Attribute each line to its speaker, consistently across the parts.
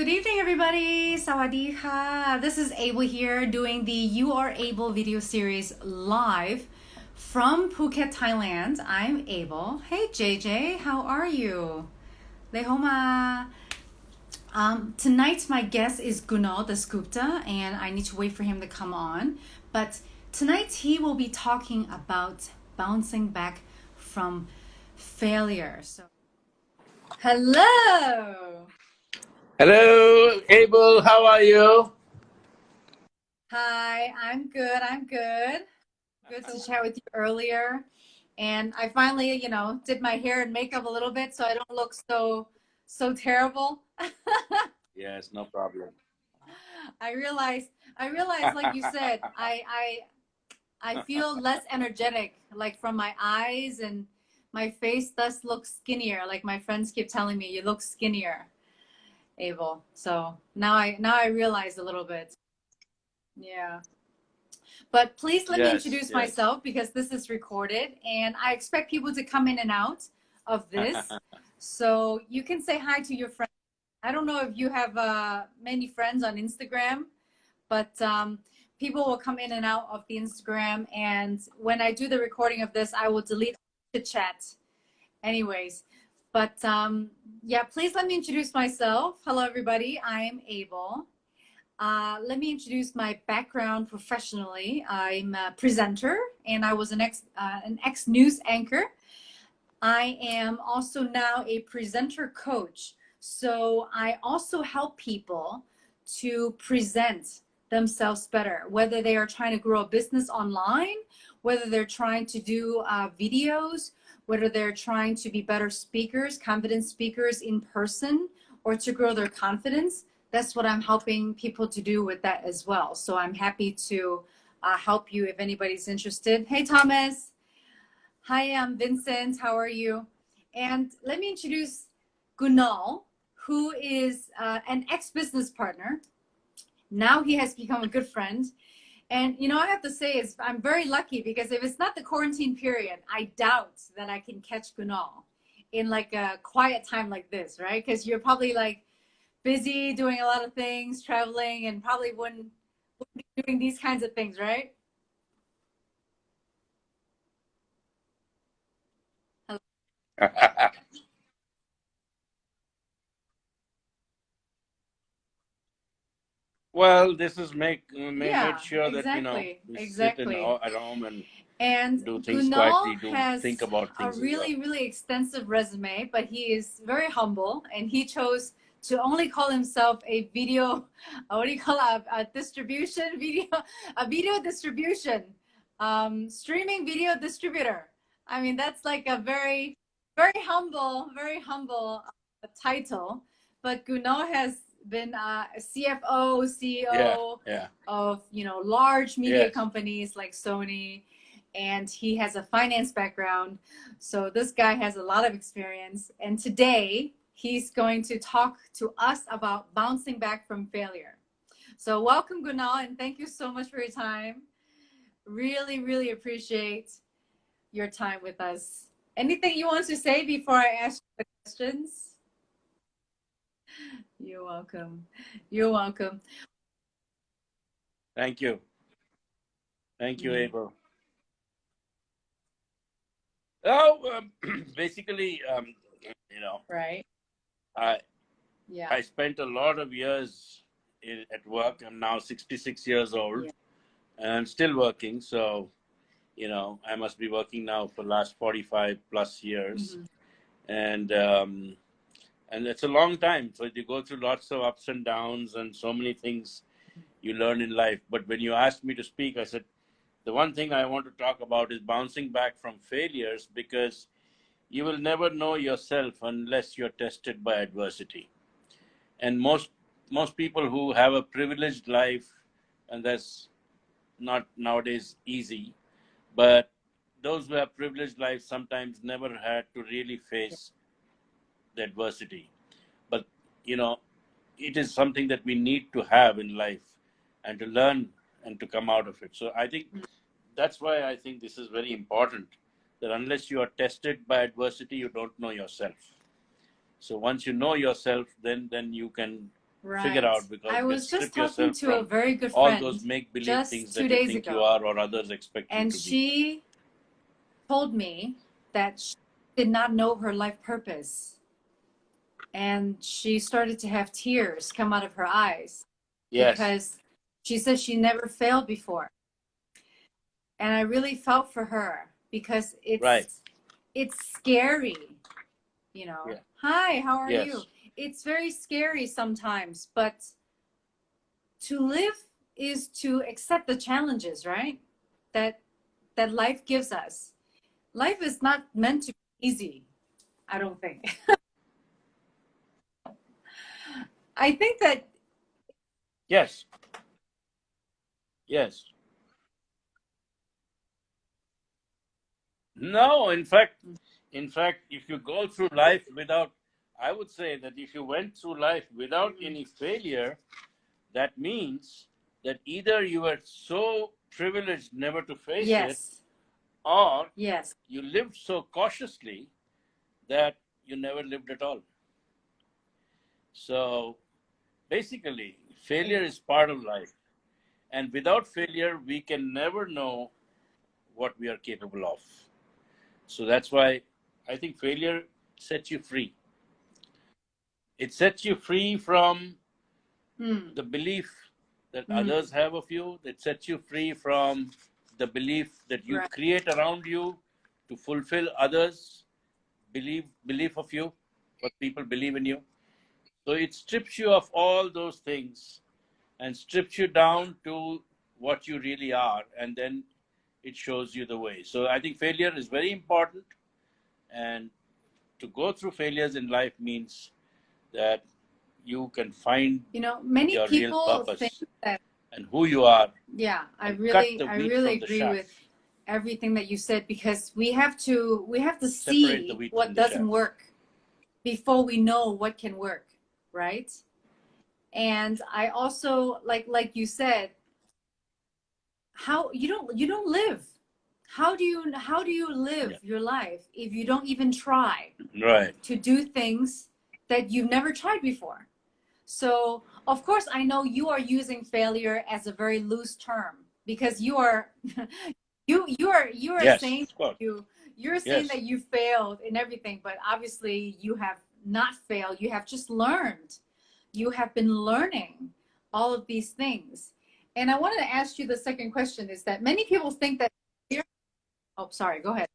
Speaker 1: Good evening, everybody. Sawadee ka. This is Abel here doing the You Are Able video series live from Phuket, Thailand. I'm Abel. Hey, JJ, how are you? Lehoma. Tonight, my guest is Kunal Dasgupta, and I need to wait for him to come on. But tonight, he will be talking about bouncing back from failure. So, hello.
Speaker 2: Hello, Abel. How are you?
Speaker 1: Hi, I'm good. I'm good. Good to chat with you earlier. And I finally, did my hair and makeup a little bit so I don't look so terrible.
Speaker 2: Yes, no problem.
Speaker 1: I realized like you said, I feel less energetic like from my eyes, and my face does look skinnier. Like my friends keep telling me you look skinnier, Abel. So now I realize a little bit. Yeah. But please let me
Speaker 2: Yes,
Speaker 1: introduce
Speaker 2: yes.
Speaker 1: myself because this is recorded and I expect people to come in and out of this. So you can say hi to your friends. I don't know if you have many friends on Instagram, but people will come in and out of the Instagram. And when I do the recording of this, I will delete the chat anyways. But yeah, please let me introduce myself. Hello, everybody. I am Abel. Let me introduce my background professionally. I'm a presenter and I was an ex news anchor. I am also now a presenter coach. So I also help people to present themselves better, whether they are trying to grow a business online, whether they're trying to do videos, whether they're trying to be better speakers, confident speakers in person, or to grow their confidence. That's what I'm helping people to do with that as well. So I'm happy to help you if anybody's interested. Hey, Thomas. Hi, I'm Vincent. How are you? And let me introduce Kunal, who is an ex-business partner. Now he has become a good friend. And I have to say I'm very lucky because if it's not the quarantine period, I doubt that I can catch Kunal in like a quiet time like this, right? Because you're probably like busy doing a lot of things, traveling, and probably wouldn't be doing these kinds of things, right?
Speaker 2: Well, this is made
Speaker 1: Yeah,
Speaker 2: sure that
Speaker 1: exactly,
Speaker 2: we sit
Speaker 1: exactly.
Speaker 2: at home and
Speaker 1: And
Speaker 2: do things
Speaker 1: Kunal
Speaker 2: quietly, do think
Speaker 1: has
Speaker 2: about
Speaker 1: a
Speaker 2: things as well.
Speaker 1: really, really extensive resume, but he is very humble and he chose to only call himself a video, what do you call it, a distribution video, a video distribution, streaming video distributor. I mean, that's like a very, very humble title. But Kunal has been a CFO,
Speaker 2: Yeah,
Speaker 1: CEO
Speaker 2: yeah,
Speaker 1: of, large media
Speaker 2: yes.
Speaker 1: companies like Sony, and he has a finance background. So this guy has a lot of experience. And today he's going to talk to us about bouncing back from failure. So welcome, Gunal, and thank you so much for your time. Really, really appreciate your time with us. Anything you want to say before I ask you the questions? You're welcome. You're welcome.
Speaker 2: Thank you. Thank you,
Speaker 1: Mm,
Speaker 2: Abel. Oh, basically,
Speaker 1: right.
Speaker 2: I
Speaker 1: Yeah.
Speaker 2: I spent a lot of years at work. I'm now 66 years
Speaker 1: Yeah.
Speaker 2: old and I'm still working. So, I must be working now for the last 45 plus years.
Speaker 1: Hmm.
Speaker 2: And it's a long time. So you go through lots of ups and downs and so many things you learn in life. But when you asked me to speak, I said the one thing I want to talk about is bouncing back from failures, because you will never know yourself unless you're tested by adversity. And most people who have a privileged life, and that's not nowadays easy, but those who have privileged lives sometimes never had to really face the adversity. But you know it is something that we need to have in life and to learn and to come out of it. So I think that's why I think this is very important, that unless you are tested by adversity, you don't know yourself. So once you know yourself, then you can figure
Speaker 1: Right.
Speaker 2: out, because
Speaker 1: I
Speaker 2: they
Speaker 1: was just
Speaker 2: strip
Speaker 1: talking
Speaker 2: yourself
Speaker 1: to a
Speaker 2: from
Speaker 1: very good
Speaker 2: all
Speaker 1: friend
Speaker 2: those make-believe things
Speaker 1: just two
Speaker 2: that you
Speaker 1: days
Speaker 2: think you
Speaker 1: ago,
Speaker 2: are or others expect you
Speaker 1: and
Speaker 2: to be.
Speaker 1: she told me that she did not know her life purpose. And she started to have tears come out of her eyes
Speaker 2: Yes,
Speaker 1: because she said she never failed before. And I really felt for her because
Speaker 2: right.
Speaker 1: it's scary, you know.
Speaker 2: Yeah.
Speaker 1: Hi, how are you?
Speaker 2: Yes.
Speaker 1: It's very scary sometimes, but to live is to accept the challenges, right? That that life gives us. Life is not meant to be easy, I don't think. I think that
Speaker 2: Yes. Yes. No, in fact, if you go through life without, I would say that if you went through life without any failure, that means that either you were so privileged never to face it,
Speaker 1: yes,
Speaker 2: or
Speaker 1: yes,
Speaker 2: you lived so cautiously that you never lived at all. So basically, failure is part of life. And without failure, we can never know what we are capable of. So that's why I think failure sets you free. It sets you free from
Speaker 1: mm,
Speaker 2: the belief that
Speaker 1: mm,
Speaker 2: others have of you. It sets you free from the belief that you
Speaker 1: right.
Speaker 2: create around you to fulfill others' belief of you, what people believe in you. So it strips you of all those things and strips you down to what you really are, and then it shows you the way. So I think failure is very important, and to go through failures in life means that you can find
Speaker 1: You know, many
Speaker 2: your real
Speaker 1: people think
Speaker 2: purpose
Speaker 1: that,
Speaker 2: and who you are,
Speaker 1: yeah,
Speaker 2: and cut the
Speaker 1: I
Speaker 2: wheat
Speaker 1: really
Speaker 2: from the
Speaker 1: agree with
Speaker 2: chaff.
Speaker 1: everything that you said because we have to
Speaker 2: Separate the
Speaker 1: see
Speaker 2: wheat from
Speaker 1: what
Speaker 2: the
Speaker 1: doesn't
Speaker 2: chaff.
Speaker 1: work before we know what can work, right? And I also like you said, how you don't live. How do you live
Speaker 2: Yeah.
Speaker 1: your life if you don't even try
Speaker 2: Right.
Speaker 1: to do things that you've never tried before? So, of course, I know you are using failure as a very loose term because you are you are
Speaker 2: Yes,
Speaker 1: saying
Speaker 2: of course.
Speaker 1: you're saying
Speaker 2: Yes.
Speaker 1: that you failed in everything, but obviously you have not failed. You have just learned. You have been learning all of these things. And I wanted to ask you the second question is that many people think that oh, sorry, go ahead.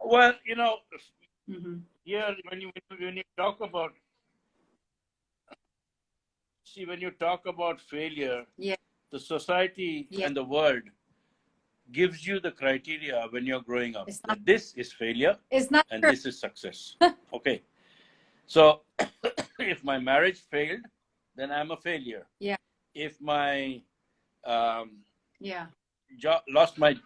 Speaker 2: Well,
Speaker 1: Mm-hmm.
Speaker 2: here when you talk about, see, when you talk about failure,
Speaker 1: Yeah,
Speaker 2: the society
Speaker 1: yeah.
Speaker 2: and the world gives you the criteria when you're growing up
Speaker 1: It's not
Speaker 2: that this is failure
Speaker 1: it's not
Speaker 2: and
Speaker 1: true.
Speaker 2: this is success. Okay. So if my marriage failed, then I'm a failure.
Speaker 1: Yeah,
Speaker 2: If my um,
Speaker 1: yeah.
Speaker 2: job lost my,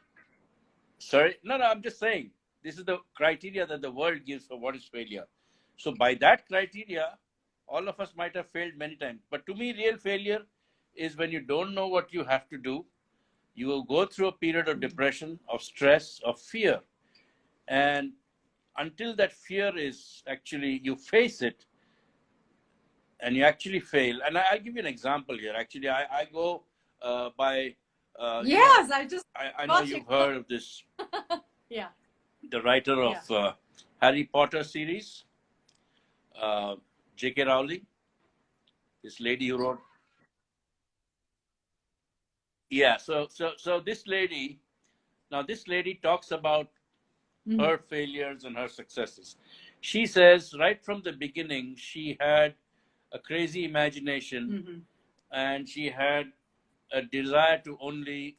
Speaker 2: sorry, no, I'm just saying this is the criteria that the world gives for what is failure. So by that criteria, all of us might have failed many times. But to me, real failure is when you don't know what you have to do. You will go through a period of
Speaker 1: Mm-hmm.
Speaker 2: depression, of stress, of fear. And until that fear is actually, you face it and you actually fail. And I'll give you an example here. Actually, I go by,
Speaker 1: Yes, I just
Speaker 2: I know
Speaker 1: watching.
Speaker 2: you've heard of this,
Speaker 1: Yeah,
Speaker 2: the writer
Speaker 1: yeah.
Speaker 2: of Harry Potter series, uh, J.K. Rowling, this lady who wrote. Yeah, so this lady, now this lady talks about
Speaker 1: Mm-hmm.
Speaker 2: her failures and her successes. She says right from the beginning, she had a crazy imagination
Speaker 1: Mm-hmm.
Speaker 2: and she had a desire to only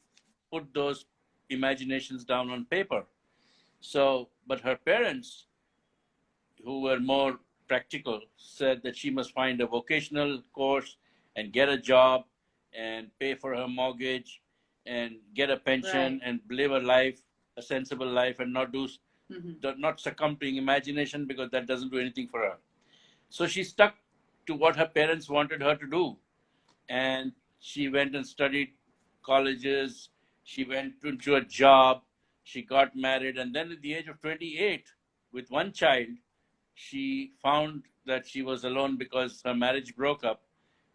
Speaker 2: put those imaginations down on paper. So, but her parents, who were more practical, said that she must find a vocational course and get a job and pay for her mortgage and get a pension
Speaker 1: Right.
Speaker 2: and live a life, a sensible life, and
Speaker 1: Mm-hmm.
Speaker 2: not succumb to imagination, because that doesn't do anything for her. So she stuck to what her parents wanted her to do, and she went and studied colleges. She went into a job. She got married, and then at the age of 28, with one child, she found that she was alone because her marriage broke up.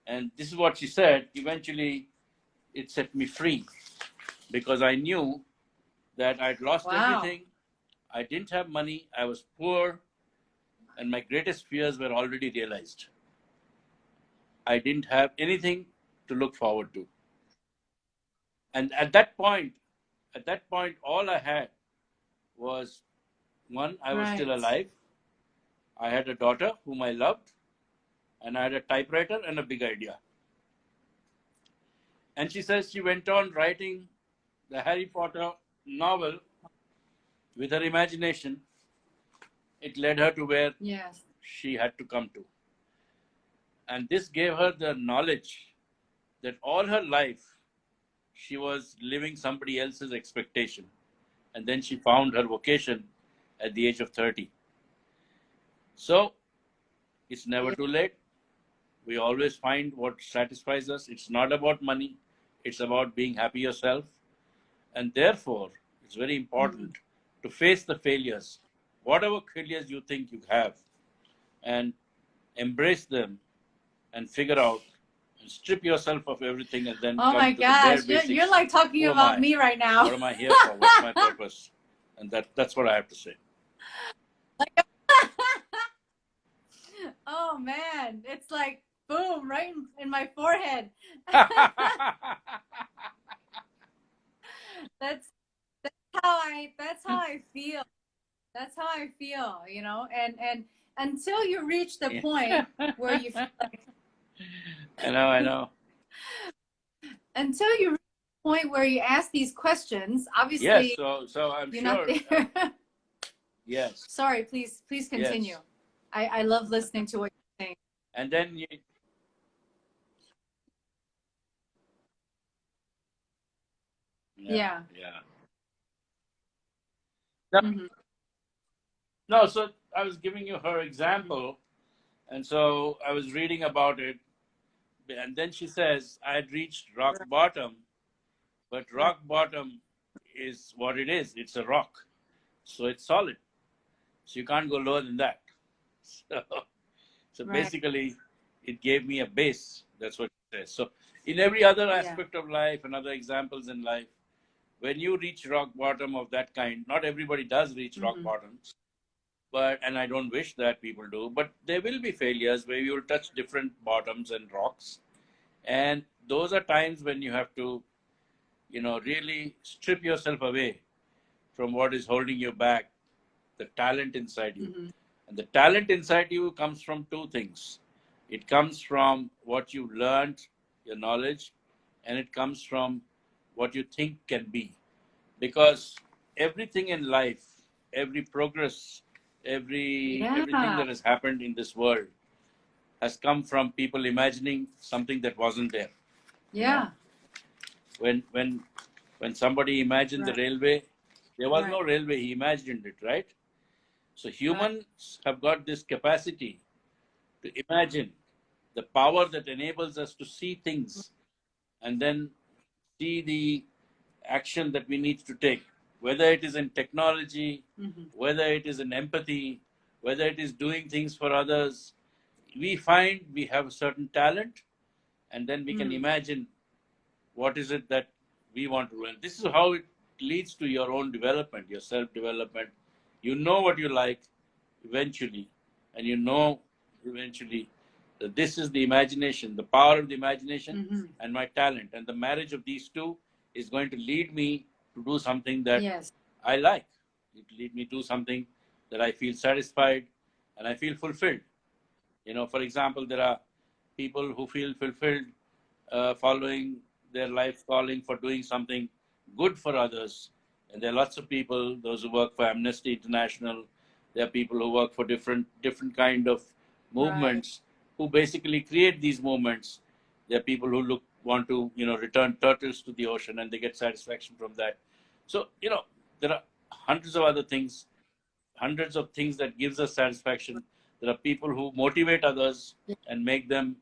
Speaker 2: And this is what she said. Eventually, it set me free because I knew that I'd lost
Speaker 1: Wow.
Speaker 2: everything. I didn't have money. I was poor. And my greatest fears were already realized. I didn't have anything to look forward to. And at that point, all I had was one, I was still
Speaker 1: Right.
Speaker 2: alive. I had a daughter whom I loved, and I had a typewriter and a big idea. And she says she went on writing the Harry Potter novel with her imagination. It led her to where
Speaker 1: Yes.
Speaker 2: she had to come to. And this gave her the knowledge that all her life she was living somebody else's expectation. And then she found her vocation at the age of 30. So it's never
Speaker 1: Yeah.
Speaker 2: too late. We always find what satisfies us. It's not about money, it's about being happy yourself. And therefore, it's very important to face the failures, whatever failures you think you have, and embrace them and figure out and strip yourself of everything and then
Speaker 1: Oh my
Speaker 2: come to the bare
Speaker 1: gosh, you're
Speaker 2: basics.
Speaker 1: like talking
Speaker 2: Who am
Speaker 1: about
Speaker 2: I?
Speaker 1: me right now.
Speaker 2: What am I here for? What's my purpose? And that's what I have to say.
Speaker 1: Oh man, it's like boom, right in my forehead. that's that's how I feel. That's how I feel, you know. And until you reach the point where you feel like,
Speaker 2: I know.
Speaker 1: until you reach the point where you ask these questions,
Speaker 2: Yes,
Speaker 1: obviously
Speaker 2: so I'm
Speaker 1: you're not
Speaker 2: sure.
Speaker 1: there.
Speaker 2: Yes,
Speaker 1: Sorry, please continue.
Speaker 2: yes.
Speaker 1: I love listening to what you're saying.
Speaker 2: And then yeah,
Speaker 1: Yeah.
Speaker 2: yeah. No,
Speaker 1: Hmm.
Speaker 2: no, so I was giving you her example, and so I was reading about it, and then she says I had reached rock
Speaker 1: Right.
Speaker 2: bottom, but
Speaker 1: Right.
Speaker 2: rock bottom is what it is. It's a rock, so it's solid. So you can't go lower than that. So, so
Speaker 1: Right.
Speaker 2: basically, it gave me a base. That's what it says. So in every other
Speaker 1: Yeah.
Speaker 2: aspect of life and other examples in life, when you reach rock bottom of that kind, not everybody does reach rock
Speaker 1: Hmm.
Speaker 2: bottoms, but and I don't wish that people do, but there will be failures where you will touch different bottoms and rocks, and those are times when you have to, really strip yourself away from what is holding you back, the talent inside you.
Speaker 1: Hmm.
Speaker 2: And the talent inside you comes from two things. It comes from what you learned, your knowledge, and it comes from what you think can be. Because everything in life, every progress, everything
Speaker 1: Yeah.
Speaker 2: that has happened in this world has come from people imagining something that wasn't there. You know,
Speaker 1: Yeah.
Speaker 2: when when when somebody imagined the
Speaker 1: Right.
Speaker 2: railway, there was
Speaker 1: Right.
Speaker 2: no railway. He imagined it, right? So
Speaker 1: Right.
Speaker 2: humans have got this capacity to imagine, the power that enables us to see things and then see the action that we need to take, whether it is in technology,
Speaker 1: Hmm.
Speaker 2: whether it is in empathy, whether it is doing things for others. We find we have a certain talent, and then we can
Speaker 1: Mm.
Speaker 2: imagine what is it that we want to do. And this is how it leads to your own development, your self development. You know what you like eventually, and you know eventually that this is the imagination, the power of the imagination,
Speaker 1: Hmm.
Speaker 2: and my talent. And the marriage of these two is going to lead me to do something that
Speaker 1: Yes.
Speaker 2: I like. It lead me to do something that I feel satisfied and I feel fulfilled. For example, there are people who feel fulfilled following their life calling for doing something good for others. And there are lots of people, those who work for Amnesty International, there are people who work for different kind of
Speaker 1: Right.
Speaker 2: movements who basically create these movements. There are people who want to, return turtles to the ocean and they get satisfaction from that. So, there are hundreds of other things, hundreds of things that gives us satisfaction. There are people who motivate others and make them,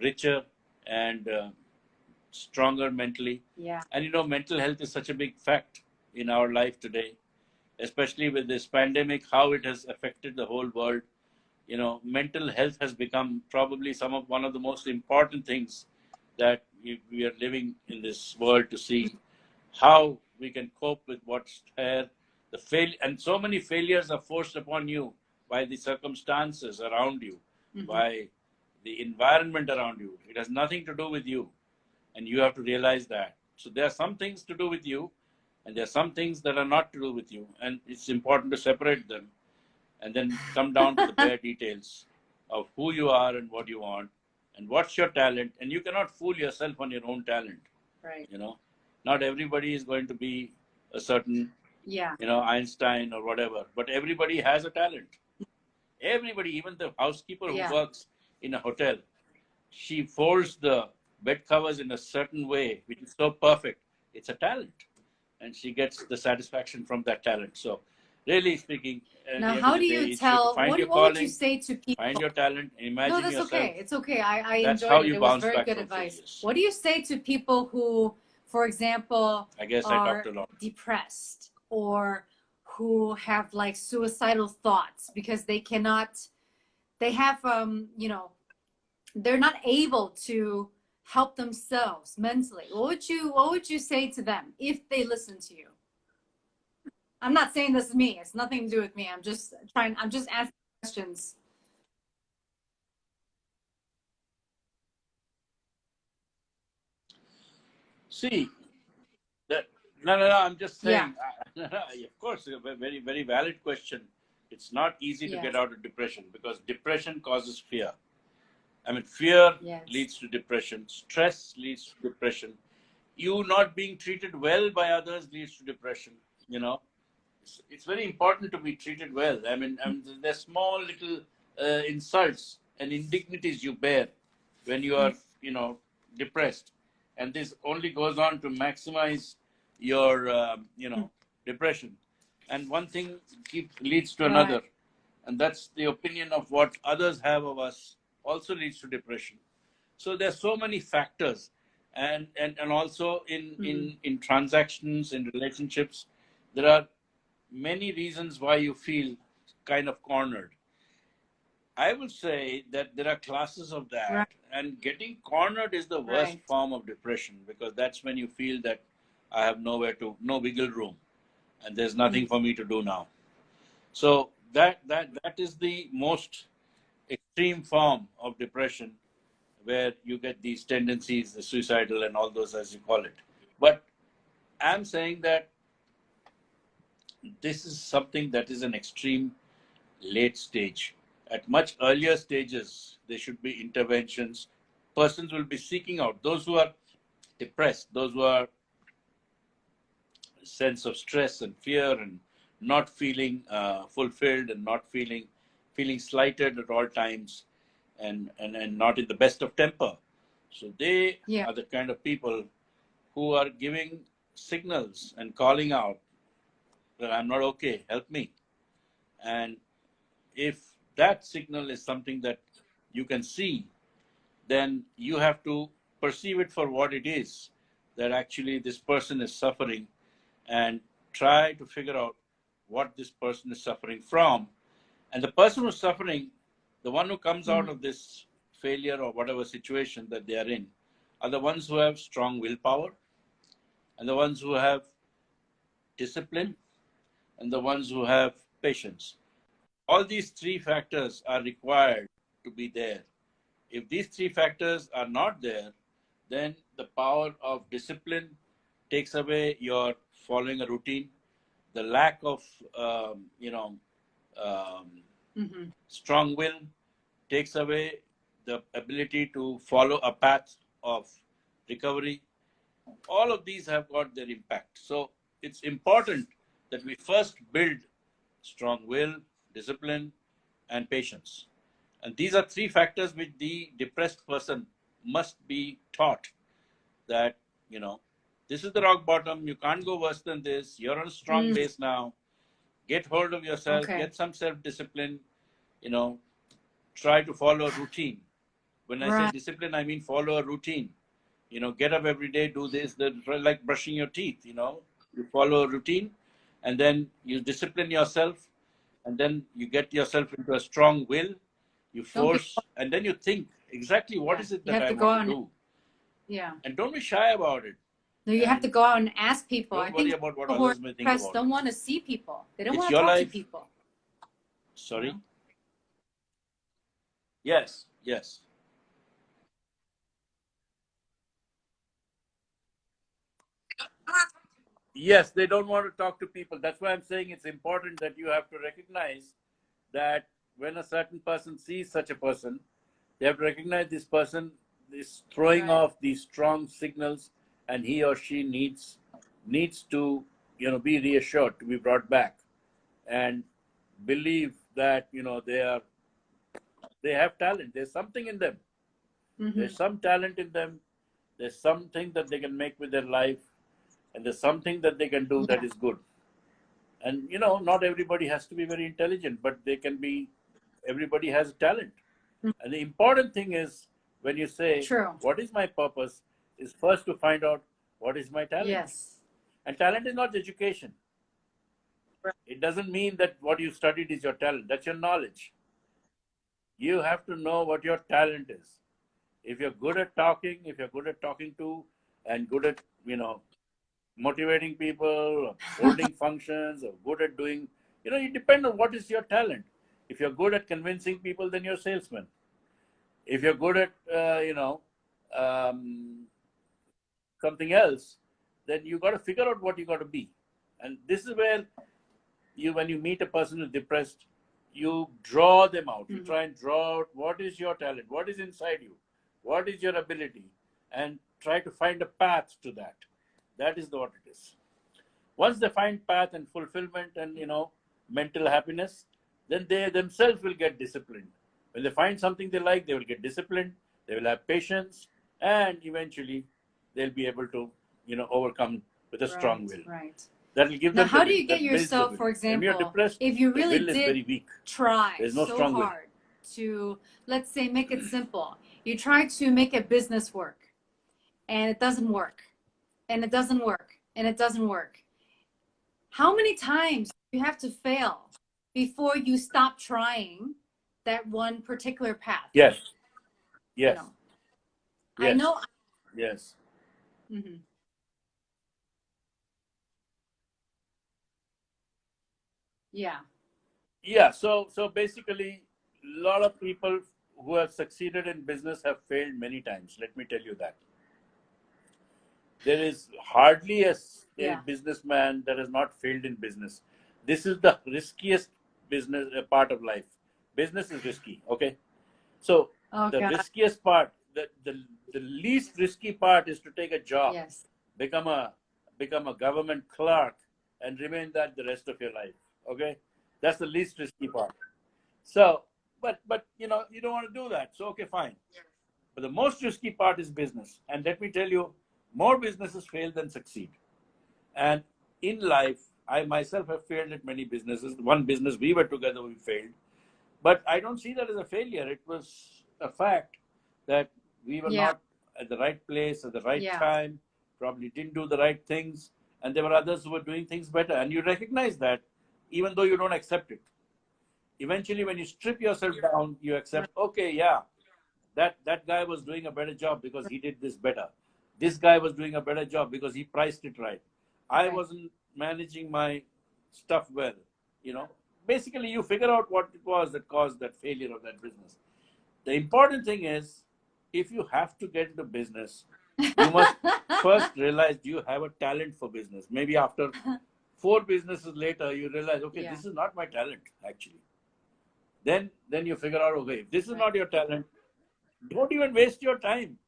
Speaker 2: richer and stronger mentally.
Speaker 1: Yeah.
Speaker 2: And mental health is such a big fact in our life today, especially with this pandemic, how it has affected the whole world. mental health has become probably one of the most important things that we are living in this world to see how we can cope with what's there. And so many failures are forced upon you by the circumstances around you, by the environment around you. It has nothing to do with you, and you have to realize that. So there are some things to do with you, and there are some things that are not to do with you, and it's important to separate them and then come down to the bare details of who you are and what you want and what's your talent. And you cannot fool yourself on your own talent.
Speaker 1: Right.
Speaker 2: Not everybody is going to be a certain, Einstein or whatever, but everybody has a talent. Everybody, even the housekeeper who works in a hotel, she folds the bed covers in a certain way, which is so perfect. It's a talent. And she gets the satisfaction from that talent. So, really speaking,
Speaker 1: now, how do you tell? What would you say to people?
Speaker 2: Find your talent. Imagine
Speaker 1: no, that's
Speaker 2: yourself.
Speaker 1: Okay. It's okay. I
Speaker 2: That's
Speaker 1: enjoyed
Speaker 2: how
Speaker 1: it.
Speaker 2: you
Speaker 1: It was
Speaker 2: bounce
Speaker 1: very
Speaker 2: back
Speaker 1: good
Speaker 2: from
Speaker 1: advice.
Speaker 2: failures.
Speaker 1: What do you say to people who, for example,
Speaker 2: I guess I
Speaker 1: are
Speaker 2: talked a lot.
Speaker 1: depressed or who have like suicidal thoughts because they have they're not able to help themselves mentally? What would you say to them if they listen to you? I'm not saying this is me. It's nothing to do with me. I'm just asking questions.
Speaker 2: See, no, I'm just saying, of course, a very, very valid question. It's not easy to get out of depression because depression causes fear. I mean, fear leads to depression. Stress leads to depression. You not being treated well by others leads to depression. It's very important to be treated well. I mean, there's small little insults and indignities you bear when you are, depressed, and this only goes on to maximize your, depression. And one thing leads to another, and that's the opinion of what others have of us also leads to depression. So there's so many factors, and also in transactions, in relationships, there are many reasons why you feel kind of cornered. I would say that there are classes of that, and getting cornered is the worst form of depression because that's when you feel that I have no wiggle room, and there's nothing for me to do now. So that is the most extreme form of depression, where you get these tendencies, the suicidal and all those, as you call it. But I'm saying that this is something that is an extreme late stage. At much earlier stages, there should be interventions. Persons will be seeking out those who are depressed, those who are sense of stress and fear and not feeling fulfilled and not feeling slighted at all times, and not in the best of temper. So they are the kind of people who are giving signals and calling out that I'm not okay, help me. And if that signal is something that you can see, then you have to perceive it for what it is, that actually this person is suffering, and try to figure out what this person is suffering from. And the person who's suffering, the one who comes out of this failure or whatever situation that they are in, are the ones who have strong willpower, and the ones who have discipline, and the ones who have patience. All these three factors are required to be there. If these three factors are not there, then the power of discipline takes away your following a routine. The lack of, strong will takes away the ability to follow a path of recovery. All of these have got their impact. So it's important that we first build strong will, discipline, and patience. And these are three factors which the depressed person must be taught that, this is the rock bottom. You can't go worse than this. You're on a strong base now. Get hold of yourself, get some self-discipline, try to follow a routine. When I say discipline, I mean follow a routine. Get up every day, do this, like brushing your teeth, you follow a routine, and then you discipline yourself, and then you get yourself into a strong will, You
Speaker 1: Don't be,
Speaker 2: force, and then you think exactly what
Speaker 1: yeah,
Speaker 2: is it
Speaker 1: you
Speaker 2: that
Speaker 1: have
Speaker 2: I
Speaker 1: to go
Speaker 2: want to
Speaker 1: out and,
Speaker 2: do.
Speaker 1: yeah.
Speaker 2: And don't be shy about it.
Speaker 1: No, you have to
Speaker 2: And
Speaker 1: go out and ask people. I
Speaker 2: don't worry
Speaker 1: think
Speaker 2: about what
Speaker 1: people who are
Speaker 2: others may think
Speaker 1: depressed
Speaker 2: about it.
Speaker 1: don't want to see people. They don't
Speaker 2: It's
Speaker 1: want to
Speaker 2: your
Speaker 1: talk to
Speaker 2: life.
Speaker 1: people.
Speaker 2: Sorry?
Speaker 1: You know?
Speaker 2: Yes, yes. Yes, they don't want to talk to people. That's why I'm saying it's important that you have to recognize that when a certain person sees such a person, they have to recognize this person is throwing
Speaker 1: Right.
Speaker 2: off these strong signals, and he or she needs to be reassured, to be brought back, and believe that they have talent. There's something in them.
Speaker 1: Mm-hmm.
Speaker 2: There's some talent in them. There's something that they can make with their life, and there's something that they can do that
Speaker 1: Yeah.
Speaker 2: is good. And not everybody has to be very intelligent, but they can be. Everybody has a talent. And the important thing is, when you say,
Speaker 1: True.
Speaker 2: what is my purpose, is first to find out what is my talent.
Speaker 1: Yes.
Speaker 2: And talent is not education.
Speaker 1: Right.
Speaker 2: It doesn't mean that what you studied is your talent. That's your knowledge. You have to know what your talent is. If you're good at talking, if you're good at talking to, and good at, motivating people, holding functions, or good at doing, it depends on what is your talent. If you're good at convincing people, then you're a salesman. If you're good at, um, something else, then you got to figure out what you got to be. And this is where when you meet a person who's depressed, you draw them out. You
Speaker 1: Mm-hmm.
Speaker 2: try and draw out what is your talent, what is inside you, what is your ability, and try to find a path to that. That is what it is. Once they find path and fulfillment and mental happiness, then they themselves will get disciplined. When they find something they like, they will get disciplined, they will have patience, and eventually they'll be able to overcome with a strong
Speaker 1: Right.
Speaker 2: will.
Speaker 1: Right.
Speaker 2: That will give
Speaker 1: Now,
Speaker 2: them the
Speaker 1: how do
Speaker 2: will.
Speaker 1: you get
Speaker 2: That builds the
Speaker 1: yourself,
Speaker 2: will.
Speaker 1: for
Speaker 2: When you're
Speaker 1: example,
Speaker 2: depressed,
Speaker 1: if you
Speaker 2: the
Speaker 1: really
Speaker 2: will is
Speaker 1: did
Speaker 2: very weak.
Speaker 1: try
Speaker 2: There's no
Speaker 1: so
Speaker 2: strong will.
Speaker 1: hard to, let's say, make it simple? You try to make a business work and it doesn't work, and it doesn't work, and it doesn't work. How many times do you have to fail before you stop trying that one particular path?
Speaker 2: Yes.
Speaker 1: You
Speaker 2: Yes.
Speaker 1: know, I
Speaker 2: Yes.
Speaker 1: know.
Speaker 2: Yes.
Speaker 1: Mhm. Yeah.
Speaker 2: Yeah. So basically, a lot of people who have succeeded in business have failed many times. Let me tell you that. There is hardly a
Speaker 1: Yeah.
Speaker 2: businessman that has not failed in business. This is the riskiest business part of life. Business is risky. Okay. So
Speaker 1: Oh
Speaker 2: the
Speaker 1: God.
Speaker 2: riskiest part, the least risky part is to take a job,
Speaker 1: Yes.
Speaker 2: become a government clerk, and remain that the rest of your life. Okay, that's the least risky part. So, but you don't want to do that. So okay, fine. But the most risky part is business. And let me tell you, more businesses fail than succeed. And in life, I myself have failed at many businesses. One business we were together, we failed. But I don't see that as a failure. It was a fact that we were
Speaker 1: Yeah.
Speaker 2: not at the right place at the right
Speaker 1: Yeah.
Speaker 2: time, probably didn't do the right things, and there were others who were doing things better. And you recognize that even though you don't accept it. Eventually, when you strip yourself down, you
Speaker 1: Right.
Speaker 2: accept, okay, yeah, that guy was doing a better job because he did this better. This guy was doing a better job because he priced it right. I
Speaker 1: Right.
Speaker 2: wasn't managing my stuff well. You know, basically, you figure out what it was that caused that failure of that business. The important thing is, if you have to get into business, you must first realize you have a talent for business. Maybe after four businesses later, you realize, okay,
Speaker 1: Yeah.
Speaker 2: this is not my talent actually. Then you figure out, okay, if this is
Speaker 1: Right.
Speaker 2: not your talent, don't even waste your time.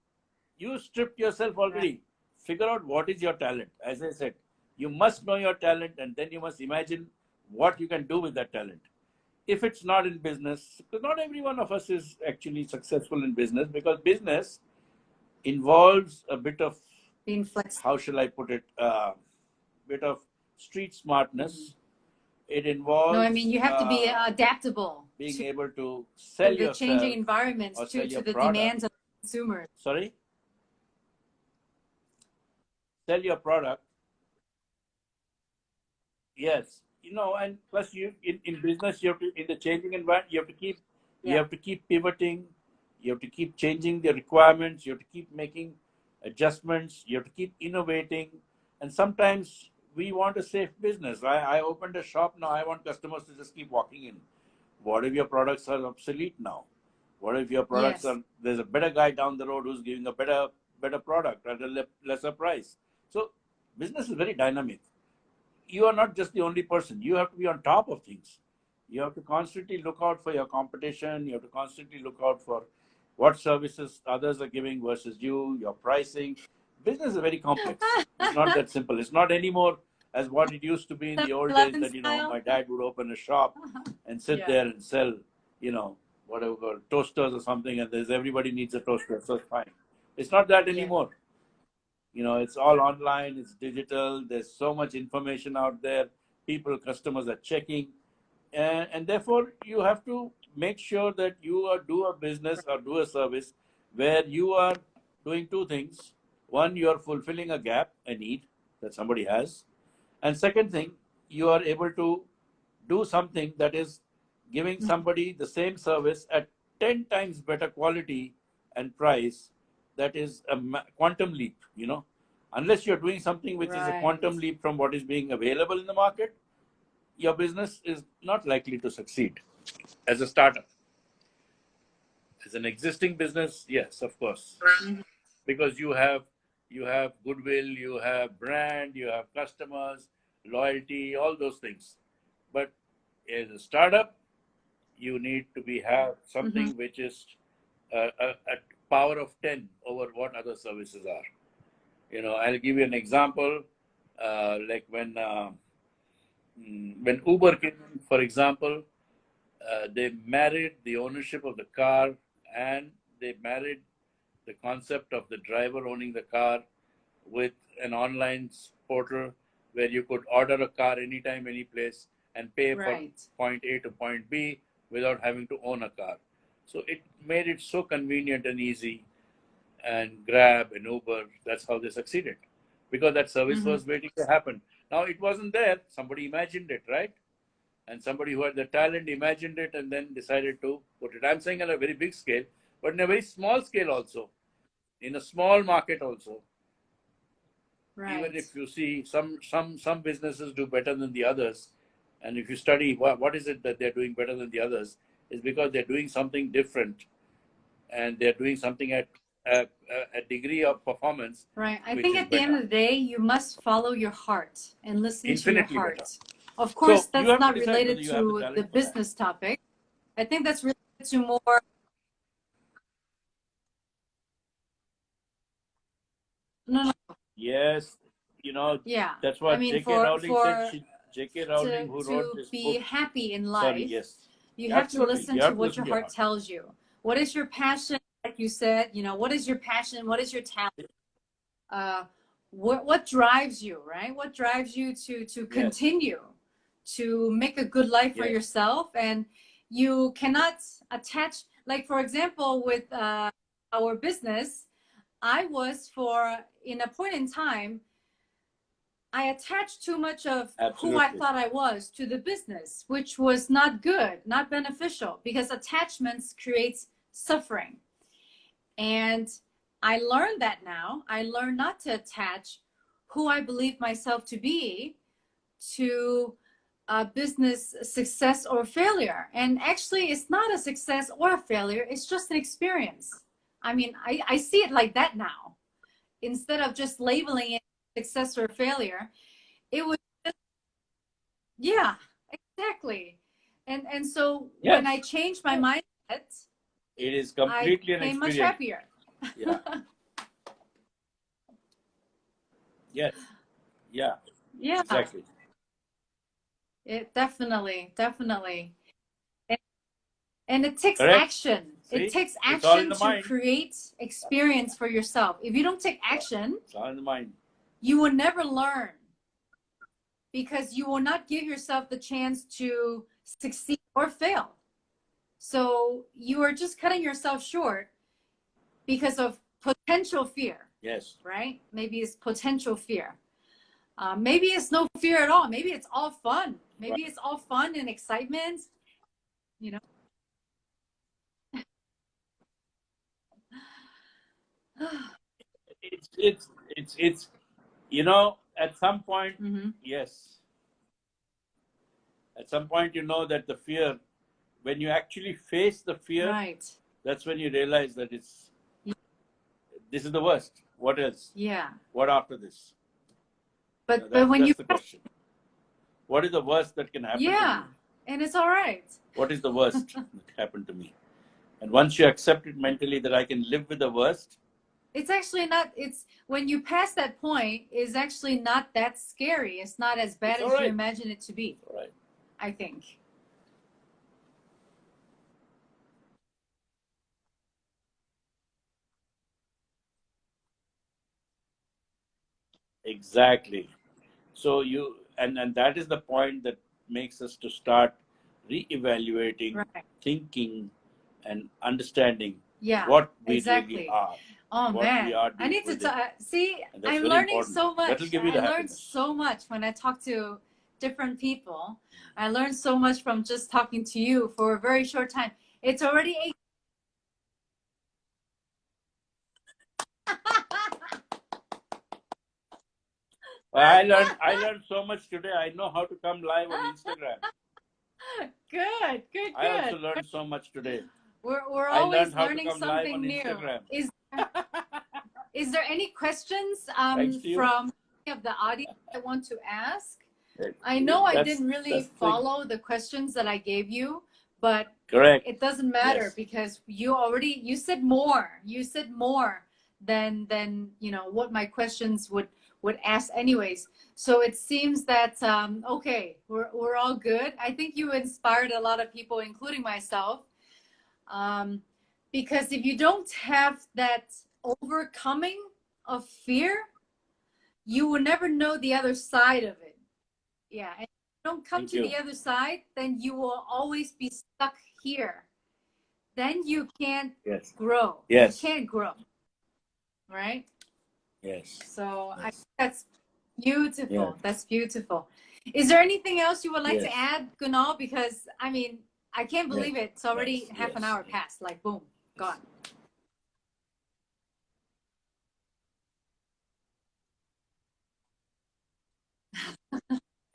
Speaker 2: You stripped yourself
Speaker 1: Right.
Speaker 2: already. Figure out what is your talent. As I said, you must know your talent, and then you must imagine what you can do with that talent. If it's not in business, because not every one of us is actually successful in business, because business involves a bit of,
Speaker 1: Being flexible.
Speaker 2: how shall I put it, bit of street
Speaker 1: Mhm.
Speaker 2: smartness. It
Speaker 1: No, I mean
Speaker 2: involves
Speaker 1: you have to be adaptable
Speaker 2: being
Speaker 1: to
Speaker 2: able to sell
Speaker 1: the changing
Speaker 2: yourself
Speaker 1: environments,
Speaker 2: or sell
Speaker 1: to
Speaker 2: your
Speaker 1: the
Speaker 2: product.
Speaker 1: demands of consumers.
Speaker 2: Sorry, sell your product. Yes, and plus in business, you have to, in the changing environment, you have to keep You have to keep pivoting. You have to keep changing the requirements. You have to keep making adjustments. You have to keep innovating. And sometimes we want a safe business. I opened a shop now. I want customers to just keep walking in. What if your products are obsolete now? What if your products
Speaker 1: Yes.
Speaker 2: are, there's a better guy down the road who's giving a better product at a lesser price? So business is very dynamic. You are not just the only person. You have to be on top of things. You have to constantly look out for your competition. You have to constantly look out for what services others are giving versus you, your pricing. Business is very complex. It's not that simple. It's not anymore as what it used to be in the old days
Speaker 1: 7-Eleven
Speaker 2: that,
Speaker 1: style.
Speaker 2: my dad would open a shop and sit
Speaker 1: Yeah.
Speaker 2: there and sell, whatever, toasters or something, and there's everybody needs a toaster, so it's fine. It's not that
Speaker 1: Yeah.
Speaker 2: anymore. It's all online, it's digital, there's so much information out there. Customers are checking. And therefore, you have to make sure that do a business or do a service where you are doing two things. One, you are fulfilling a gap, a need that somebody has. And second thing, you are able to do something that is giving somebody the same service at 10 times better quality and price. That is a quantum leap. Unless you're doing something which is a
Speaker 1: Right.
Speaker 2: quantum leap from what is being available in the market, your business is not likely to succeed as a startup. As an existing business, yes, of course,
Speaker 1: Mhm.
Speaker 2: because you have goodwill, you have brand, you have customers, loyalty, all those things. But as a startup, you need to have
Speaker 1: Mhm.
Speaker 2: something which is a power of 10 over what other services are. I'll give you an example. Like when Uber came in, for example, they married the ownership of the car, and they married the concept of the driver owning the car with an online portal where you could order a car anytime, any place, and pay for
Speaker 1: Right.
Speaker 2: point A to point B without having to own a car. So it made it so convenient and easy. And Grab and Uber, that's how they succeeded, because that service
Speaker 1: Mhm.
Speaker 2: was waiting to happen. Now it wasn't there. Somebody imagined it, right? And somebody who had the talent imagined it and then decided to put it. I'm saying on a very big scale, but in a very small scale also, in a small market also. Even
Speaker 1: Right.
Speaker 2: if you see some businesses do better than the others, and if you study what is it that they're doing better than the others, is because they're doing something different, and they're doing something at a degree of performance
Speaker 1: Right. I
Speaker 2: which
Speaker 1: think
Speaker 2: is
Speaker 1: at the end
Speaker 2: better,
Speaker 1: of the day, you must follow your heart and listen to your
Speaker 2: infinitely better.
Speaker 1: heart. Of course,
Speaker 2: So you
Speaker 1: that's
Speaker 2: have to
Speaker 1: not
Speaker 2: decide whether
Speaker 1: related
Speaker 2: you have the
Speaker 1: to the
Speaker 2: talent for that.
Speaker 1: business topic. I think that's related to more. No, no.
Speaker 2: Yes,
Speaker 1: Yeah.
Speaker 2: that's
Speaker 1: I
Speaker 2: what
Speaker 1: mean,
Speaker 2: J.K. Rowling said.
Speaker 1: for
Speaker 2: J.K. Rowling,
Speaker 1: to
Speaker 2: who wrote
Speaker 1: to
Speaker 2: this
Speaker 1: be
Speaker 2: book.
Speaker 1: happy in
Speaker 2: Sorry,
Speaker 1: life,
Speaker 2: yes,
Speaker 1: you have to
Speaker 2: absolutely.
Speaker 1: listen
Speaker 2: You
Speaker 1: to
Speaker 2: have to
Speaker 1: what
Speaker 2: listen
Speaker 1: your
Speaker 2: to your
Speaker 1: heart
Speaker 2: heart.
Speaker 1: tells you. What is your passion? Like you said, what is your passion? What is your talent? uh, what drives you, right? What drives you to
Speaker 2: Yes,
Speaker 1: continue to make a good life for
Speaker 2: yes,
Speaker 1: yourself? And you cannot attach, like for example, with our business, I was for in a point in time, I attached too much of who I
Speaker 2: absolutely.
Speaker 1: thought I was to the business, which was not good, not beneficial, because attachments creates suffering. And I learned that now. I learned not to attach who I believe myself to be to a business success or failure. And actually, it's not a success or a failure, it's just an experience. I mean, I see it like that now. Instead of just labeling it success or failure, it was, yeah, exactly. And so when I
Speaker 2: Yes,
Speaker 1: changed my mindset,
Speaker 2: it is
Speaker 1: I
Speaker 2: completely an
Speaker 1: became much
Speaker 2: experience.
Speaker 1: happier.
Speaker 2: Yeah. Yes. Yeah.
Speaker 1: Yeah.
Speaker 2: Exactly.
Speaker 1: It definitely. And, and it takes
Speaker 2: Correct.
Speaker 1: action. It
Speaker 2: See,
Speaker 1: takes
Speaker 2: it's all in
Speaker 1: action
Speaker 2: the
Speaker 1: to
Speaker 2: mind.
Speaker 1: create experience for yourself. If you don't take
Speaker 2: Yeah.
Speaker 1: action,
Speaker 2: It's all in the mind.
Speaker 1: you will never learn because you will not give yourself the chance to succeed or fail. So you are just cutting yourself short because of potential fear,
Speaker 2: Yes.
Speaker 1: right? Maybe it's potential fear. Maybe it's no fear at all. Maybe it's all fun. Maybe
Speaker 2: Right.
Speaker 1: it's all fun and excitement, you know?
Speaker 2: it's you know, at some point,
Speaker 1: Mm-hmm.
Speaker 2: yes, at some point, you know that the fear, when you actually face the fear,
Speaker 1: Right.
Speaker 2: that's when you realize that this is the worst. What else?
Speaker 1: Yeah.
Speaker 2: What after this? You know,
Speaker 1: But when you
Speaker 2: that's the question. What is the worst that can happen to
Speaker 1: yeah,
Speaker 2: me?
Speaker 1: and it's all right.
Speaker 2: What is the worst that happened to me? And once you accept it mentally that I can live with the worst,
Speaker 1: It's actually not, it's when you pass that point, is actually not that scary. It's not as bad
Speaker 2: it's all
Speaker 1: as you
Speaker 2: right.
Speaker 1: imagine it to be,
Speaker 2: All right.
Speaker 1: I think.
Speaker 2: Exactly. So you and that is the point that makes us to start re-evaluating,
Speaker 1: Right.
Speaker 2: thinking, and understanding
Speaker 1: Yeah,
Speaker 2: what we really
Speaker 1: exactly.
Speaker 2: are,
Speaker 1: Oh
Speaker 2: what we
Speaker 1: man,
Speaker 2: are
Speaker 1: I
Speaker 2: deep
Speaker 1: need to
Speaker 2: within,
Speaker 1: see.
Speaker 2: and that's
Speaker 1: I'm
Speaker 2: very
Speaker 1: learning
Speaker 2: important.
Speaker 1: so
Speaker 2: That will
Speaker 1: much.
Speaker 2: give you
Speaker 1: I
Speaker 2: the
Speaker 1: learned
Speaker 2: happiness.
Speaker 1: so much when I talk to different people. I learned so much from just talking to you for a very short time. It's already 8.
Speaker 2: I learned so much today. I know how to come live on Instagram.
Speaker 1: Good, good,
Speaker 2: I
Speaker 1: good.
Speaker 2: also learned so much today.
Speaker 1: We're
Speaker 2: I learned
Speaker 1: always
Speaker 2: how to
Speaker 1: learning
Speaker 2: come live on
Speaker 1: something new.
Speaker 2: Instagram.
Speaker 1: Is there any questions
Speaker 2: Thanks to you.
Speaker 1: from any of the audience I want to ask? I know I didn't really
Speaker 2: That's the thing.
Speaker 1: follow the questions that I gave you, but
Speaker 2: Correct.
Speaker 1: it doesn't matter
Speaker 2: Yes.
Speaker 1: because you said more. You said more than what my questions would ask anyways. So it seems that okay, we're all good. I think you inspired a lot of people, including myself. Um, because if you don't have that overcoming of fear, you will never know the other side of it. Yeah, and if you don't come
Speaker 2: Thank
Speaker 1: to
Speaker 2: you.
Speaker 1: the other side, then you will always be stuck here. Then you can't
Speaker 2: Yes.
Speaker 1: grow.
Speaker 2: Yes.
Speaker 1: You can't grow, right?
Speaker 2: Yes.
Speaker 1: So I
Speaker 2: Yes.
Speaker 1: think that's beautiful.
Speaker 2: Yes.
Speaker 1: That's beautiful. Is there anything else you would like to
Speaker 2: Yes.
Speaker 1: add, Kunal? Because I mean, I can't
Speaker 2: Yes.
Speaker 1: believe it. It's already
Speaker 2: Yes.
Speaker 1: half an
Speaker 2: Yes.
Speaker 1: hour past. Like boom,
Speaker 2: Yes.
Speaker 1: gone.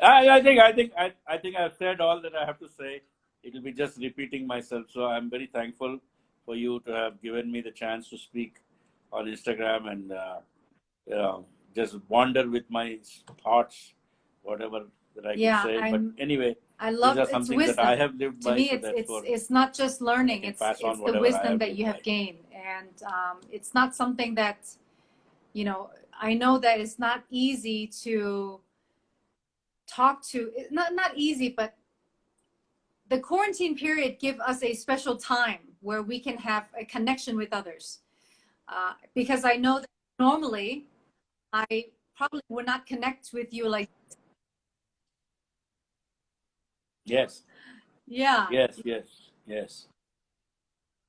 Speaker 2: I think I've said all that I have to say. It'll be just repeating myself. So I'm very thankful for you to have given me the chance to speak on Instagram and you know, just wander with my thoughts, whatever that I could
Speaker 1: Yeah,
Speaker 2: say. But anyway,
Speaker 1: I
Speaker 2: these
Speaker 1: love
Speaker 2: are
Speaker 1: it's
Speaker 2: something that I
Speaker 1: wisdom.
Speaker 2: have lived
Speaker 1: To
Speaker 2: by,
Speaker 1: me,
Speaker 2: so therefore
Speaker 1: it's not just
Speaker 2: I
Speaker 1: learning.
Speaker 2: can
Speaker 1: It's
Speaker 2: pass on
Speaker 1: it's the
Speaker 2: whatever I
Speaker 1: wisdom
Speaker 2: have
Speaker 1: that
Speaker 2: lived
Speaker 1: you have
Speaker 2: by.
Speaker 1: gained, and it's not something that I know that it's not easy to talk to. Not easy, but the quarantine period give us a special time where we can have a connection with others. Because I know that normally I probably would not connect with you like
Speaker 2: Yes,
Speaker 1: yeah
Speaker 2: yes, yes, yes.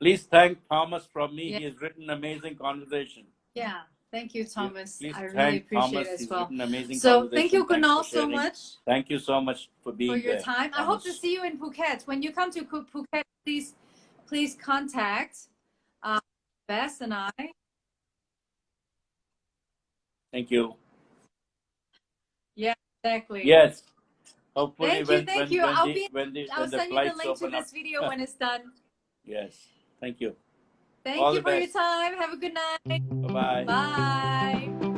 Speaker 2: Please thank Thomas from me.
Speaker 1: yeah
Speaker 2: He has written amazing conversation.
Speaker 1: yeah. Thank you, Thomas.
Speaker 2: Please
Speaker 1: I really
Speaker 2: thank
Speaker 1: appreciate it
Speaker 2: Thomas.
Speaker 1: as
Speaker 2: He's
Speaker 1: well.
Speaker 2: written amazing
Speaker 1: So thank
Speaker 2: conversation.
Speaker 1: you,
Speaker 2: Thanks for
Speaker 1: Kunal, so
Speaker 2: sharing.
Speaker 1: much
Speaker 2: Thank you so much for
Speaker 1: for
Speaker 2: being
Speaker 1: your
Speaker 2: there,
Speaker 1: time. I hope to
Speaker 2: Thomas.
Speaker 1: see you in Phuket. When you come to Phuket, please contact uh, Bess and I.
Speaker 2: Thank you.
Speaker 1: Yeah, exactly.
Speaker 2: Yes. Hopefully,
Speaker 1: Thank you,
Speaker 2: when
Speaker 1: thank
Speaker 2: when
Speaker 1: you.
Speaker 2: when the when the
Speaker 1: I'll
Speaker 2: when the
Speaker 1: send you the
Speaker 2: flights
Speaker 1: link to
Speaker 2: open
Speaker 1: this
Speaker 2: up.
Speaker 1: video when it's done.
Speaker 2: Yes. Thank you.
Speaker 1: Thank
Speaker 2: All
Speaker 1: you
Speaker 2: the
Speaker 1: for your
Speaker 2: best.
Speaker 1: time. Have a good night.
Speaker 2: Bye bye.
Speaker 1: Bye.